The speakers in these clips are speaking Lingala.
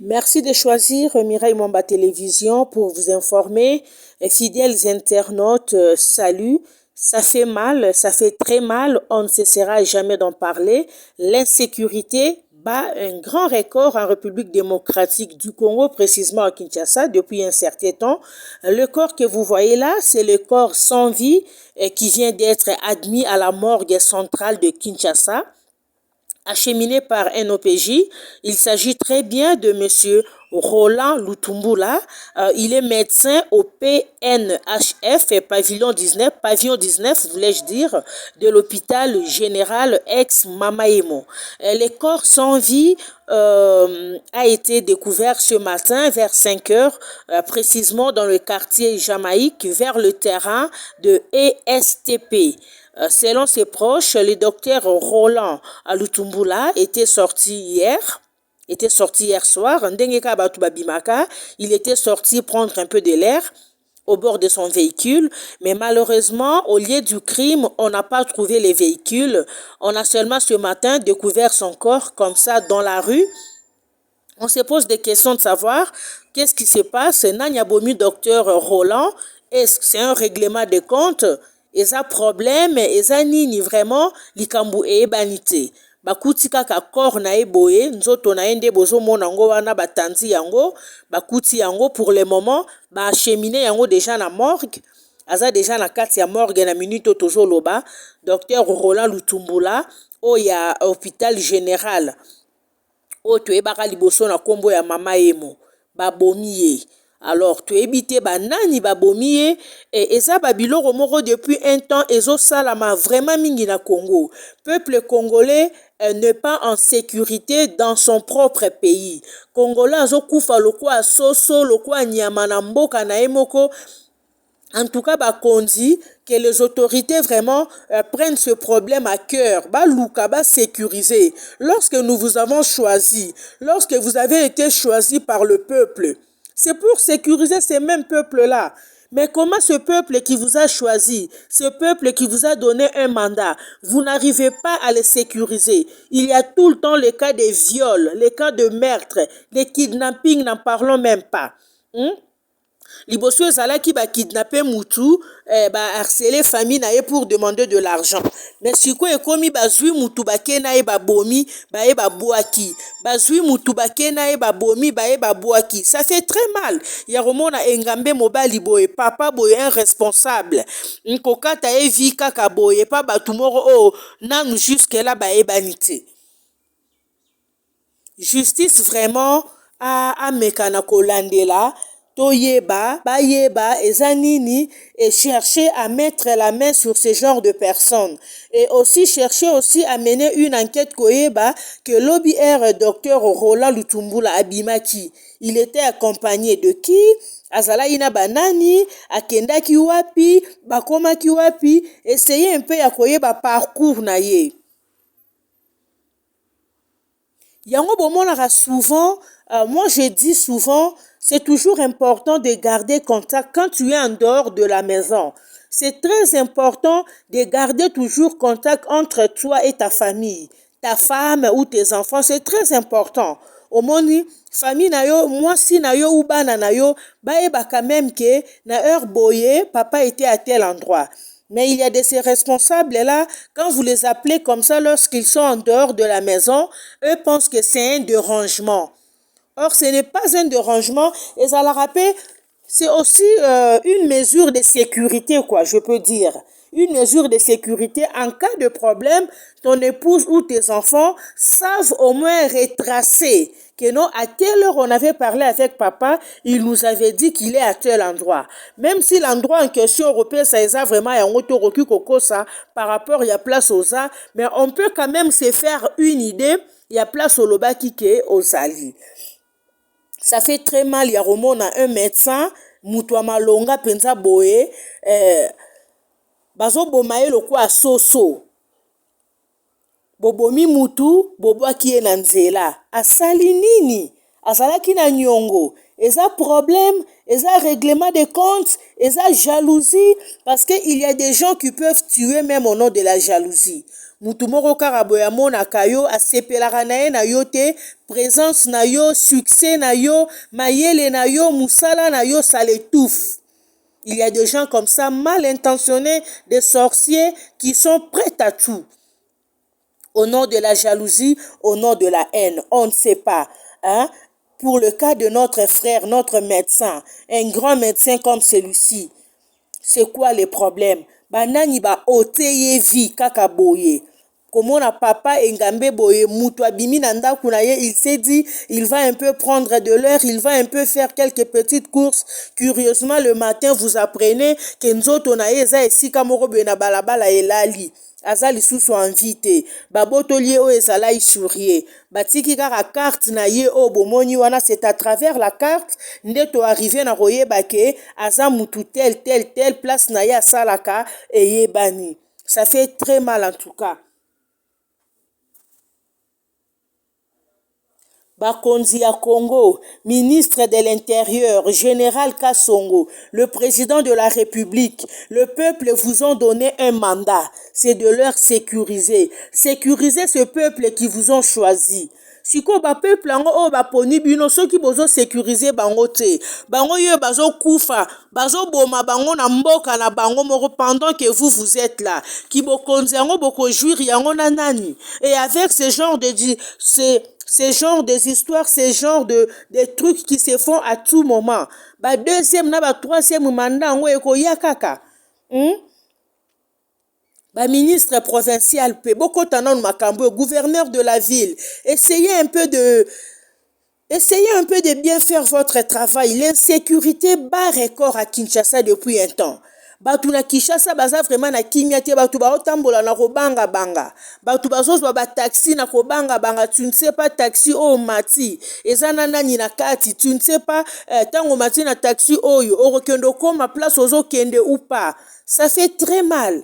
Merci de choisir Mireille Mwamba Télévision pour vous informer. Fidèles internautes, salut. Ça fait mal, ça fait très mal, on ne cessera jamais d'en parler. L'insécurité bat un grand record en République démocratique du Congo, précisément à Kinshasa, depuis un certain temps. Le corps que vous voyez là, c'est le corps sans vie qui vient d'être admis à la morgue centrale de Kinshasa acheminé par un OPJ. Il s'agit très bien de monsieur Roland Lutumbula. Il est médecin au PNHF, pavillon 19, voulais-je dire, de l'hôpital général ex-Mamaemo. Le corps sans vie a été découvert ce matin vers 5 heures, précisément dans le quartier Jamaïque, vers le terrain de ESTP. Selon ses proches, le docteur Roland Lutumbula était sorti hier soir. Il était sorti prendre un peu de l'air au bord de son véhicule, mais malheureusement, au lieu du crime, on n'a pas trouvé les véhicules. On a seulement ce matin découvert son corps comme ça dans la rue. On se pose des questions de savoir qu'est-ce qui se passe. Nanyabomi, docteur Roland, est-ce que c'est un règlement de compte? Eza problème, eza nini vraiment likambu eyebanite. Bakuti kaka corps na eboye, nzoto na ende bozo mona yango wana batanzi yango, bakuti yango pour le moment, ba acheminer yango déjà na morgue. Aza déjà na kati ya morgue na minute tozo loba, docteur Roland Lutumbula, oya hôpital général. O toyebaka liboso na kombo ya Mamaemo, babomi ye. Alors, toyebi te banani babomi ye, eza babiloko moko depuis un temps ezosalama vraiment mingi na Congo. Peuple congolais n'est pas en sécurité dans son propre pays. Congolais azokufa lokwa soso, lokwa nyama na mboka na ye moko. En tout cas, Bakondi, que les autorités vraiment prennent ce problème à cœur, sécuriser. Lorsque nous vous avons choisi, lorsque vous avez été choisi par le peuple, c'est pour sécuriser ces mêmes peuples-là. Mais comment ce peuple qui vous a choisi, ce peuple qui vous a donné un mandat, vous n'arrivez pas à les sécuriser? Il y a tout le temps les cas de viols, les cas de meurtre, les kidnappings, n'en parlons même pas. Liboso ezalaki ba kidnapper mutu, ba harceler famille na ye pour demander de l'argent. Mais sikoyo ekomi bazwi mutu bake na ye babomi, ba ye babwaki. Bazwi mutu bake na ye babomi, ba ye babwaki. Ça fait très mal. Ya romona engambe mobali boye, papa boye un responsable. Nkokata ye vi kaka boye, pa batu moko o nanu jusque là ba ye banité. Justice vraiment a mekana kolandela. Toyeba, bayeba, ezanini, et chercher à mettre la main sur ce genre de personnes. Et aussi chercher aussi à mener une enquête koyeba que l'OBR docteur Roland Lutumbula Abimaki. Il était accompagné de qui? Azala ina banani, akendaki wapi, bakomaki wapi, essayez un peu ya koyeba parcours na ye. Yango bomonaka souvent, moi je dis souvent, c'est toujours important de garder contact quand tu es en dehors de la maison. C'est très important de garder toujours contact entre toi et ta famille, ta femme ou tes enfants, c'est très important. Omoni, famille na yo, mwasi na yo ou bana na yo, baeba quand même que na heure boye, papa était à tel endroit. Mais il y a de ces responsables-là, quand vous les appelez comme ça lorsqu'ils sont en dehors de la maison, eux pensent que c'est un dérangement. Or, ce n'est pas un dérangement, et ça leur rappelle, c'est aussi une mesure de sécurité, quoi, je peux dire. Une mesure de sécurité en cas de problème, ton épouse ou tes enfants savent au moins retracer que non, à telle heure on avait parlé avec papa, il nous avait dit qu'il est à tel endroit. Même si l'endroit en question européen, ça est vraiment un auto-recul ça par rapport, il y a place aux arts, mais on peut quand même se faire une idée, il y a place au lobaki qui aux alliés. Ça fait très mal, il y a un médecin, Moutoua Malonga Penza Boye, bazo bomaye lokwa soso. Bobomi mutu, bobwaki ye na nzela. Asali nini? Azalaki na nyongo. Eza problème, eza règlement de compte, eza jalousie, parce qu'il y a des gens qui peuvent tuer même au nom de la jalousie. mutu moko kaka boye amonaka yo asepelaka na ye na yo te, présence na yo, succès na yo, mayele na yo, musala na yo, ça l'étouffe. Il y a des gens comme ça, mal intentionnés, des sorciers qui sont prêts à tout. Au nom de la jalousie, au nom de la haine, on ne sait pas. Hein? Pour le cas de notre frère, notre médecin, un grand médecin comme celui-ci, c'est quoi les problèmes? Banani ba oteye vie kaka boye. Komona papa engambe boye mutu abimi na ndaku na ye, il s'est dit il va un peu prendre de l'heure, il va un peu faire quelques petites courses. Curieusement le matin vous apprenez que nzoto na ye eza esika moko boye na balabala elali. Aza lisusu invité babotoli oyo ezalai sourie batiki kaka carte na ye oyo bomoni wana, c'est à travers la carte nde to arrivé na koyeba ke aza mutu tel place na ye asalaka eyebani. Ça fait très mal en tout cas. Bakonzi ya Congo, ministre de l'Intérieur, général Kassongo, le président de la République, le peuple vous ont donné un mandat, c'est de leur sécuriser. Sécuriser ce peuple qui vous ont choisi. Siko ba peuple ango o ba poni bino soki bozo sécuriser bango te. Bango yo bazo kufa, bazo boma bango na mboka na bango moko pendant que vous êtes là. Ki bokonzi ango boko jouir yango na nani. Et avec ce genre des histoires, ce genre de trucs qui se font à tout moment. Ba deuxième na ba troisième mandat ngo eko yakaka. Ba ministre provincial pe boko tanon makambo, gouverneur de la ville, essayez un peu de bien faire votre travail. L'insécurité bat record à Kinshasa depuis un temps. Batu na Kinshasa baza vraiment na kimia te, batu ba otambola na kobanga banga, batu bazozwa ba taxi na kobanga banga, tu ne sais pas taxi o mati ezana nani na kati, tu ne sais pas tango mati na taxi oyo okendo koma place ozo kende ou pas. Ça fait très mal.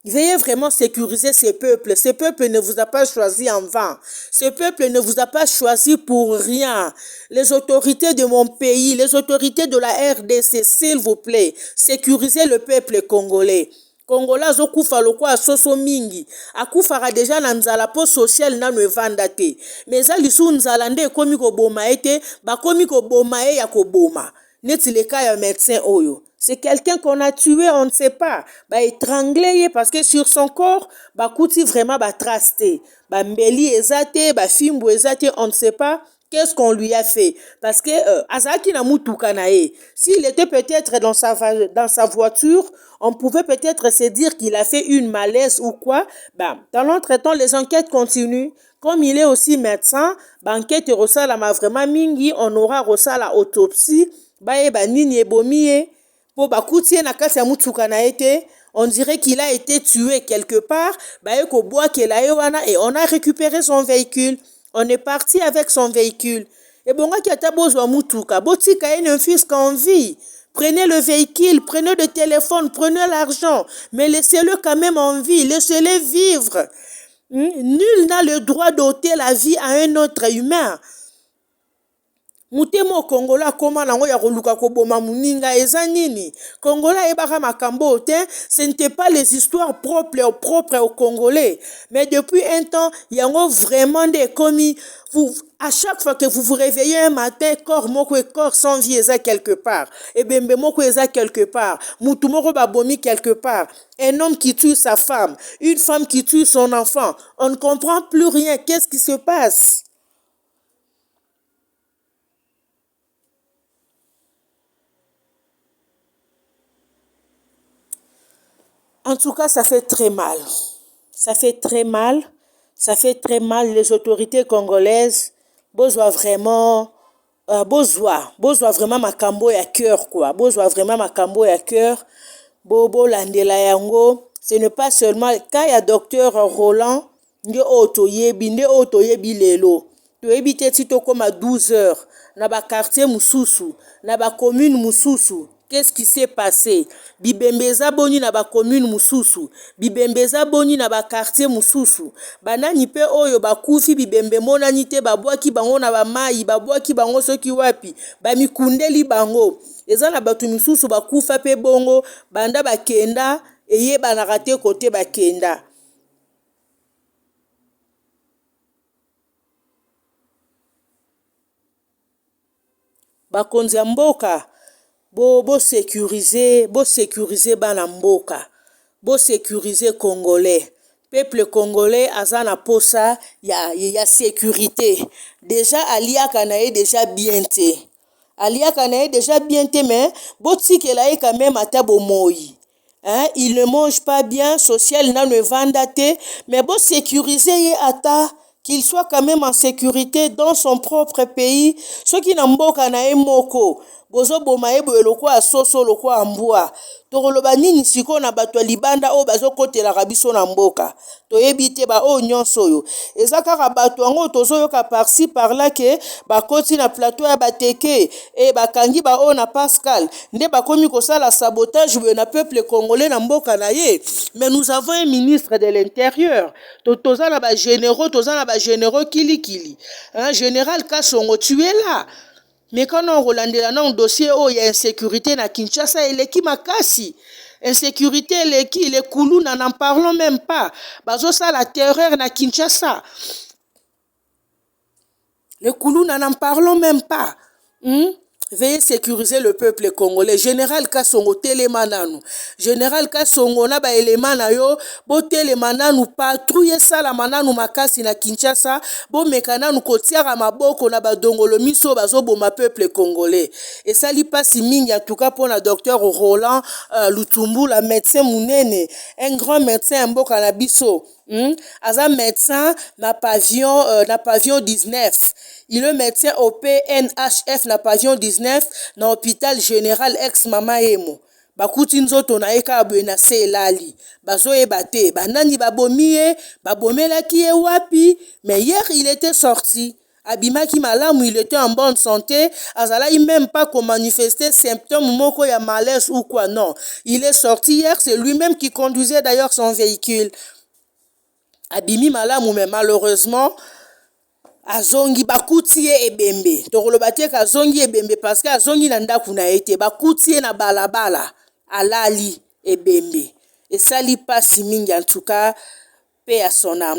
Veuillez vraiment sécuriser ces peuples. Ce peuple ne vous a pas choisi en vain. Ce peuple ne vous a pas choisi pour rien. Les autorités de mon pays, les autorités de la RDC, s'il vous plaît, sécurisez le peuple congolais. Congolais azokufa lokwa soso mingi. Akufara déjà na nzala po social na no evanda te. Mais za lisu nzala nde ekomi ko boma ete, bakomi ko boma e ya ko boma. Neti le cas ya médecin oyo. C'est quelqu'un qu'on a tué, on ne sait pas. Bah étranglé parce que sur son corps, bah kouti vraiment bah trasté. Bah mbeli ezate, bah fimbo ezate, on ne sait pas qu'est-ce qu'on lui a fait. Parce que azaki na mutuka na ye. S'il était peut-être dans sa voiture, on pouvait peut-être se dire qu'il a fait une malaise ou quoi. Bah dans l'entretemps, les enquêtes continuent. Comme il est aussi médecin, bah enquête rosala ma vraiment mingi, on aura rosala autopsie. Bah e ba nini ebomiye. On dirait qu'il a été tué quelque part. Et on a récupéré son véhicule. On est parti avec son véhicule. Et bon, un fils qu'en vie. Prenez le véhicule, prenez le téléphone, prenez l'argent. Mais laissez-le quand même en vie. Laissez-le vivre. Nul n'a le droit d'ôter la vie à un autre humain. Mutemo Kongola koma nango ya koluka koboma muninga eza nini? Kongola ebaka makambo te, ce n'était pas les histoires propres aux Congolais. Mais depuis un temps, il y a vraiment des commis. À chaque fois que vous vous réveillez un matin, corps moko et corps sans vie eza quelque part. Et bembe moko eza quelque part. Mutu moko babomi quelque part. Un homme qui tue sa femme, une femme qui tue son enfant. On ne comprend plus rien. Qu'est-ce qui se passe? En tout cas, ça fait très mal. Ça fait très mal. Ça fait très mal. Les autorités congolaises, besoin vraiment, besoin vraiment makambo ya cœur quoi. Besoin vraiment makambo ya cœur. Bobo landela yango. Ce n'est pas seulement quand il y a docteur Roland, nde otoyebi lelo. Toyebi te tito comme à 12 heures. Na ba quartier mususu, na ba commune mususu. Qu'est-ce qui s'est passé? Bibembeza boni na ba commune mususu, bibembeza boni na ba quartier mususu. Banani pe oyo bakufi bibembe monani te babwaki bango na ba mai, babwaki bango soki wapi, ba mikundeli bango. Eza na batu misusu bakufa pe bongo, banda bakenda eye banakate kote bakenda. bakonzi ya mboka bo sécuriser bana mboka, bo sécuriser congolais. Peuple congolais aza na posa ya sécurité. Déjà aliaka na ye déjà bien te. Aliaka na ye déjà bien te, mais botikela ye quand même ata bomoi. Hein? Il ne mange pas bien, social na ne vanda te, mais bo sécuriser ye ata qu'il soit quand même en sécurité dans son propre pays. Ce qui na mboka na ye moko, bozo boma ye boye lokwa soso lokwa mbwa. Tokoloba nini siko na bato ya libanda o bazo kotelaka biso na mboka. Toyebi te ba o nyonso yo. Eza kaka bato yango tozoyoka par-ci par-là ke bakoti na plateau ya bateke e bakangi ba o na Pascal. Nde bakomi kosala sabotage boye na peuple congolais na mboka na ye. Mais nous avons un ministre de l'Intérieur. Toza na ba généraux kili. Un général Kasongo, tu es là. Mais quand on relandela na dossier oh il y a insécurité na Kinshasa eleki makasi. Insécurité eleki les Kuluna n'en parlons même pas. Bazo ça la terreur na Kinshasa. Les Kuluna n'en parlons même pas. Veuillez sécuriser le peuple congolais. Général Kasongo telemananu. Général Kasongo na ba élément na yo bo telemananu patrouille sala mananu makasi na Kinshasa bo mekananu kotiara maboko na ba dongolo miso bazo boma peuple congolais. Et ça li pasi mingi en tout cas pour la docteur Roland Lutumbu, la médecin munene, un grand médecin mboka na biso. Aza médecin na pavillon 19. Il est médecin au PNHF na pavillon 19 na hôpital général ex mama emo. Bakuti nzoto na eka abwe na se elali. Bazo ebate, banani babomie, babomelaki ye wapi, mais hier il était sorti. Abimaki malamu, il était en bonne santé. Azala il même pas qu'on manifestait symptômes moko ya malaise ou quoi, non. Il est sorti hier, c'est lui-même qui conduisait d'ailleurs son véhicule. Abimi malamu, mais malheureusement azongi bakuti ye ebembe. Tokoloba te ka azongi ebembe parce que azongi na ndaku na ete bakuti ye na balabala alali ebembe. Et ça li pasi mingi en tout cas paix à son âme.